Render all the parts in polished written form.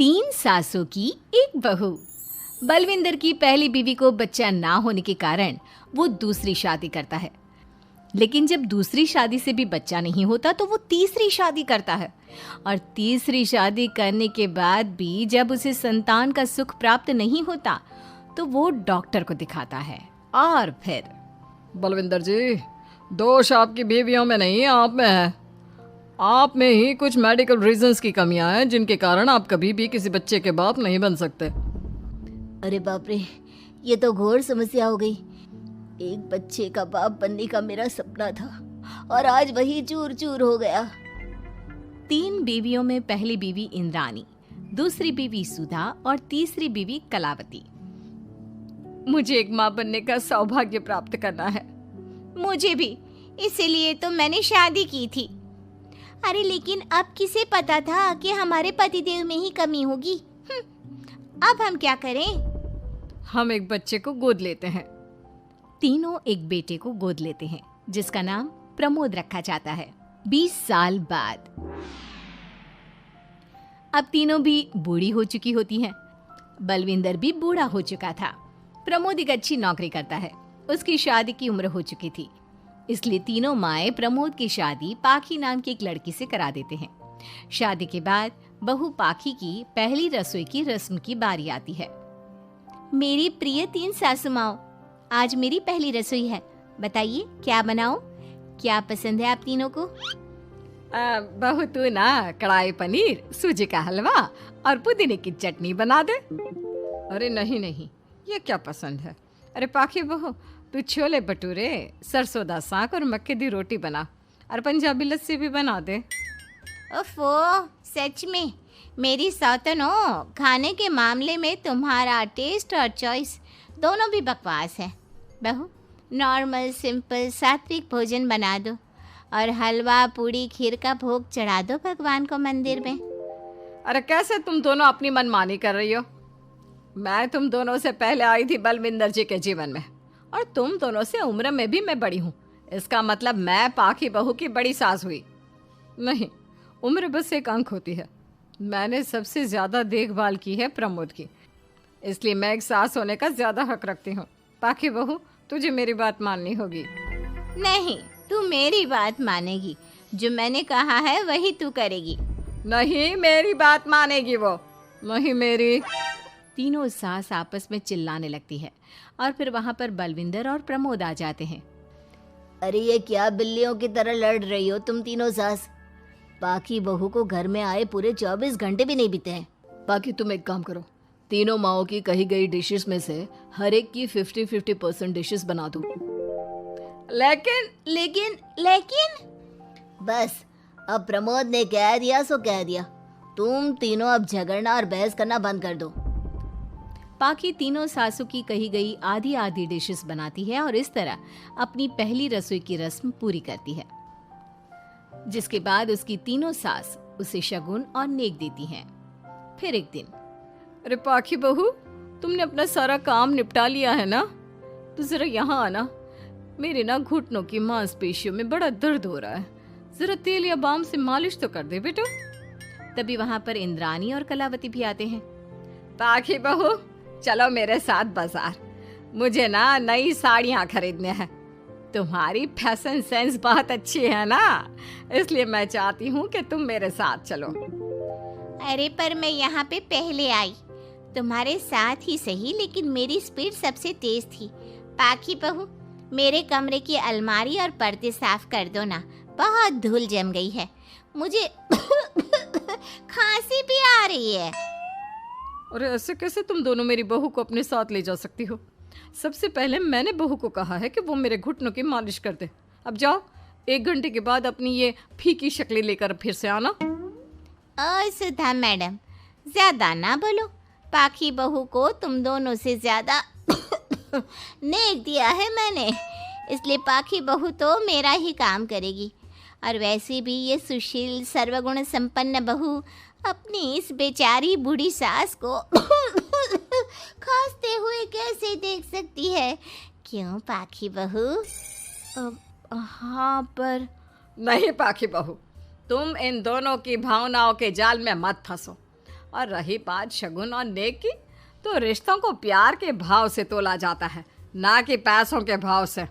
तीन सासों की एक बहू। बलविंदर की पहली बीवी को बच्चा ना होने के कारण वो दूसरी शादी करता है, लेकिन जब दूसरी शादी से भी बच्चा नहीं होता तो वो तीसरी शादी करता है, और तीसरी शादी करने के बाद भी जब उसे संतान का सुख प्राप्त नहीं होता तो वो डॉक्टर को दिखाता है। और फिर बलविंदर जी, दोष आपकी बीवियों में नहीं, आप में है। आप में ही कुछ मेडिकल रीजंस की कमियां हैं जिनके कारण आप कभी भी किसी बच्चे के बाप नहीं बन सकते। अरे बाप रे, ये तो घोर समस्या हो गई। एक बच्चे का बाप बनने का मेरा सपना था और आज वही चूर चूर हो गया। तीन बीवियों में पहली बीवी इंद्राणी, दूसरी बीवी सुधा और तीसरी बीवी कलावती। मुझे एक माँ बनने का सौभाग्य प्राप्त करना है। मुझे भी, इसीलिए तो मैंने शादी की थी। अरे लेकिन अब किसे पता था कि हमारे पतिदेव में ही कमी होगी। अब हम क्या करें? हम एक बच्चे को गोद लेते हैं। तीनों एक बेटे को गोद लेते हैं जिसका नाम प्रमोद रखा जाता है। 20 साल बाद अब तीनों भी बूढ़ी हो चुकी होती हैं। बलविंदर भी बूढ़ा हो चुका था। प्रमोद एक अच्छी नौकरी करता है। उसकी शादी की उम्र हो चुकी थी, इसलिए तीनों माएं प्रमोद की शादी पाखी नाम की एक लड़की से करा देते हैं। शादी के बाद बहू पाखी की पहली रसोई की रस्म की बारी आती है। मेरी प्रिय तीन सासू माओ, आज मेरी पहली रसोई है। बताइए क्या बनाऊं? क्या पसंद है आप तीनों को? बहू तू ना कढ़ाई पनीर, सूजी का हलवा और पुदीने की चटनी बना दे। अरे नहीं नहीं, ये क्या पसंद है। अरे पाखी बहू, तू छोले भटूरे, सरसों दा साग और मक्के दी रोटी बना और पंजाबी लस्सी भी बना दे। ओफो, सच में मेरी सौतन हो, खाने के मामले में तुम्हारा टेस्ट और चॉइस दोनों भी बकवास है। बहू, नॉर्मल सिंपल सात्विक भोजन बना दो और हलवा पूड़ी खीर का भोग चढ़ा दो भगवान को मंदिर में। अरे कैसे तुम दोनों अपनी मनमानी कर रही हो? मैं तुम दोनों से पहले आई थी बलविंदर जी के जीवन में, और तुम दोनों से उम्र में भी मैं बड़ी हूँ। इसका मतलब मैं पाखी बहू की बड़ी सास हुई नहीं। उम्र बस एक अंक होती है। मैंने सबसे ज़्यादा देखभाल की है प्रमोद की, इसलिए मैं एक सास होने का ज़्यादा हक रखती हूँ। पाखी बहू, तुझे मेरी बात माननी होगी। नहीं, तू मेरी बात मानेगी। जो मैंने कहा है वही तू करेगी। नहीं, मेरी बात मानेगी वो। नहीं मेरी। तीनों सास आपस में चिल्लाने लगती है और फिर वहां पर बलविंदर और प्रमोद आ जाते हैं। अरे ये क्या बिल्लियों की तरह लड़ रही हो तुम तीनों सास? पाखी बहू को घर में आए पूरे 24 घंटे भी नहीं बीते हैं। बाकी तुम एक काम करो, तीनों माओं की कही गई डिशेस में से हर एक की 50-50% डिशेस बना दो। लेकिन बस, अब प्रमोद ने कह दिया सो कह दिया। तुम तीनों अब झगड़ना और बहस करना बंद कर दो। पाखी तीनों सासों की कही गई आधी आधी डिशेस बनाती है और इस तरह अपनी पहली रसोई की रस्म पूरी करती है, जिसके बाद उसकी तीनों सास उसे शगुन और नेक देती हैं। फिर एक दिन, अरे पाखी बहू, तुमने अपना सारा काम निपटा लिया है ना? तो जरा यहाँ आना। मेरे ना घुटनों की मांसपेशियों में बड़ा दर्द हो रहा है। जरा तेल या बाम से मालिश तो कर दे बेटा। तभी वहां पर इंद्राणी और कलावती भी आते हैं। पाखी बहू, चलो मेरे साथ बाजार। मुझे ना नई साड़ियाँ खरीदने हैं। तुम्हारी फैशन सेंस बहुत अच्छी है ना, इसलिए मैं चाहती हूँ कि तुम मेरे साथ चलो। अरे पर मैं यहाँ पे पहले आई, तुम्हारे साथ ही सही, लेकिन मेरी स्पीड सबसे तेज थी। पाखी बहू, मेरे कमरे की अलमारी और पर्दे साफ कर दो ना, बहुत धूल जम गई है। मुझे खांसी भी आ रही है। अरे ऐसे कैसे तुम दोनों मेरी बहू को अपने साथ ले जा सकती हो? सबसे पहले मैंने बहू को कहा है कि वो मेरे घुटनों की मालिश कर दे। अब जाओ, 1 घंटे के बाद अपनी ये फीकी शक्लें लेकर फिर से आना। सुधा मैडम, ज्यादा ना बोलो। पाखी बहू को तुम दोनों से ज्यादा नेक दिया है मैंने, इसलिए पाखी बहू तो मेरा ही काम करेगी। और वैसे भी ये सुशील सर्वगुण संपन्न बहू अपनी इस बेचारी बूढ़ी सास को खांसते हुए कैसे देख सकती है? क्यों पाखी बहू? हाँ, पर नहीं पाखी बहू, तुम इन दोनों की भावनाओं के जाल में मत फंसो। और रही बात शगुन और नेक की, तो रिश्तों को प्यार के भाव से तोला जाता है, ना कि पैसों के भाव से।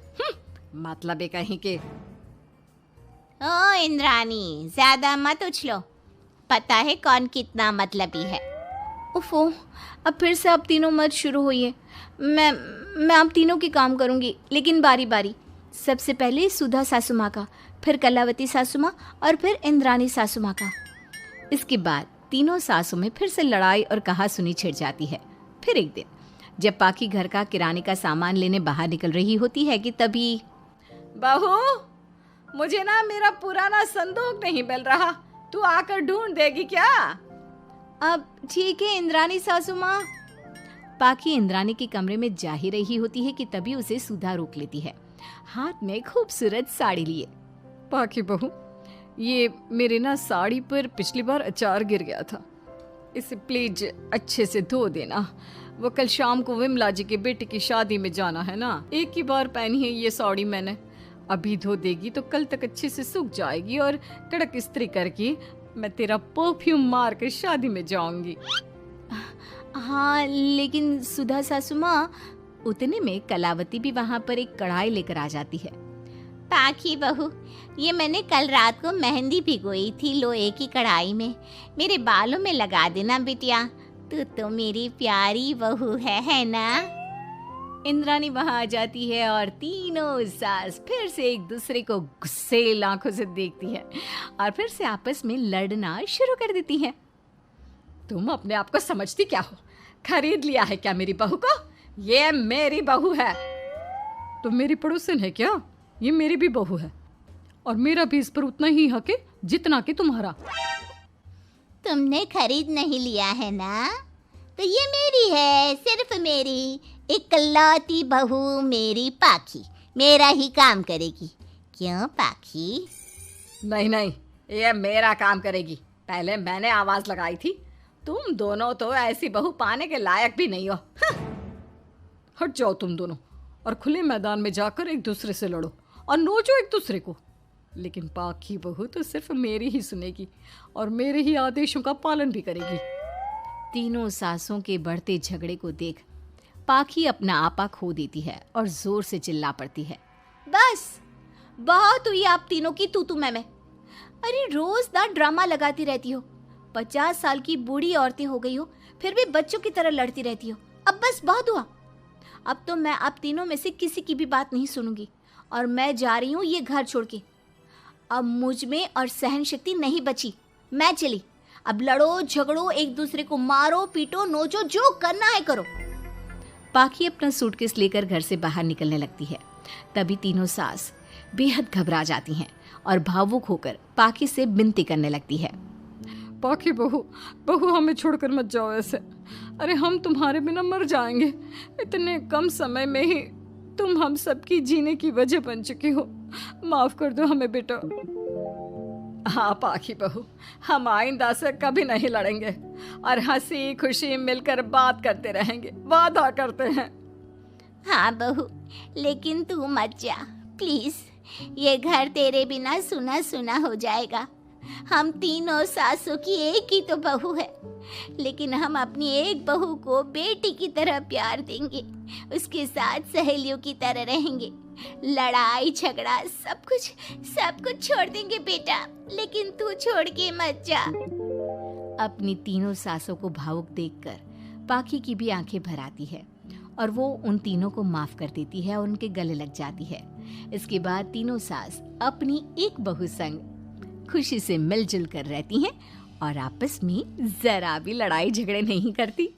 मतलब ही कहीं के। ओ इंद्रानी, ज्यादा मत उछलो, पता है कौन कितना मतलबी है। उफो, अब फिर से आप तीनों मत शुरू होइए। मैं आप तीनों के काम करूंगी, लेकिन बारी बारी। सबसे पहले सुधा सासू माँ का, फिर कलावती सासू माँ और फिर इंद्रानी सासू माँ का। इसके बाद तीनों सासों में फिर से लड़ाई और कहासुनी छिड़ जाती है। फिर एक दिन जब पाखी घर का किराने का सामान लेने बाहर निकल रही होती है कि तभी, बहू, मुझे ना मेरा पुराना संदूक नहीं मिल रहा, तू आकर ढूंढ देगी क्या? अब ठीक है इंद्रानी सासू माँ। पाखी इंद्रानी के कमरे में जा ही रही होती है कि तभी उसे सुधा रोक लेती है, हाथ में खूबसूरत साड़ी लिए। पाखी बहू, ये मेरे ना साड़ी पर पिछली बार अचार गिर गया था, इसे प्लीज अच्छे से धो देना। वो कल शाम को विमला जी के बेटे की शादी में जाना है ना, एक ही बार पहनी है ये साड़ी मैंने, अभी धो देगी तो कल तक अच्छे से सूख जाएगी और कड़क इस्त्री करके मैं तेरा परफ्यूम मार कर शादी में जाऊंगी। हाँ, लेकिन सुधा सासू माँ, उतने में कलावती भी वहाँ पर एक कढ़ाई लेकर आ जाती है। पाखी बहू, ये मैंने कल रात को मेहंदी भिगोई थी लोहे की कढ़ाई में, मेरे बालों में लगा देना बिटिया, तू तो मेरी प्यारी बहू है ना? इंद्रानी वहाँ आ जाती है और तीनों सास फिर से एक दूसरे को गुस्सेल आंखों से देखती है और फिर से आपस में लड़ना शुरू कर देती है। तुम अपने आप को समझती क्या हो? खरीद लिया है क्या मेरी बहू को? ये मेरी बहू है। तो मेरी पड़ोसन है क्या? ये मेरी भी बहू है और मेरा भी इस पर उतना ही हक है जितना कि तुम्हारा। तुमने खरीद नहीं लिया है ना, तो ये मेरी है, सिर्फ मेरी, इकलौती बहू मेरी पाखी, मेरा ही काम करेगी। क्यों पाखी? नहीं नहीं, ये मेरा काम करेगी। पहले मैंने आवाज लगाई थी, तुम दोनों तो ऐसी बहू पाने के लायक भी नहीं हो। हट जाओ तुम दोनों और खुले मैदान में जाकर एक दूसरे से लड़ो और नोचो एक दूसरे को, लेकिन पाखी बहू तो सिर्फ मेरी ही सुनेगी और मेरे ही आदेशों का पालन भी करेगी। तीनों सासों के बढ़ते झगड़े को देख पाखी अपना आपा खो देती है और जोर से चिल्ला पड़ती है, बस बहुत हुई आप तीनों की तू मैं। अरे रोज ना ड्रामा लगाती रहती हो, 50 साल की बूढ़ी औरतें हो गई हो, फिर भी बच्चों की तरह लड़ती रहती हो। अब बस बहुत हुआ, अब तो मैं आप तीनों में से किसी की भी बात नहीं सुनूंगी और मैं जा रही हूँ ये घर छोड़ के। अब मुझ में और सहन शक्ति नहीं बची, मैं चली। अब लड़ो झगड़ो, एक दूसरे को मारो पीटो नोचो, जो करना है करो। पाखी अपना सूटकेस लेकर घर से बाहर निकलने लगती है। तभी तीनों सास बेहद घबरा जाती हैं और भावुक होकर पाखी से विनती करने लगती है, पाखी बहू, बहू हमें छोड़कर मत जाओ ऐसे। अरे हम तुम्हारे बिना मर जाएंगे। इतने कम समय में ही तुम हम सबकी जीने की वजह बन चुकी हो, माफ कर दो हमें बेटा। हाँ पाखी बहू, हम आइंदा से कभी नहीं लड़ेंगे और हंसी खुशी मिलकर बात करते रहेंगे, वादा करते हैं। हाँ बहू, लेकिन तू मत जा प्लीज, ये घर तेरे बिना सुना सुना हो जाएगा। हम तीनों सासों की एक ही तो बहू है, लेकिन हम अपनी एक बहू को बेटी की तरह प्यार देंगे, उसके साथ सहेलियों की तरह रहेंगे। लड़ाई झगड़ा सब कुछ छोड़ देंगे बेटा, लेकिन तू छोड़ के मत जा। अपनी तीनों सासों को भावुक देखकर पाखी की भी आंखें भर आती है और वो उन तीनों को माफ कर देती है और उनके गले लग जाती है। इसके बाद तीनों सास अपनी एक बहू संग खुशी से मिलजुल कर रहती हैं और आपस में जरा भी लड़ाई झगड़े नहीं करती।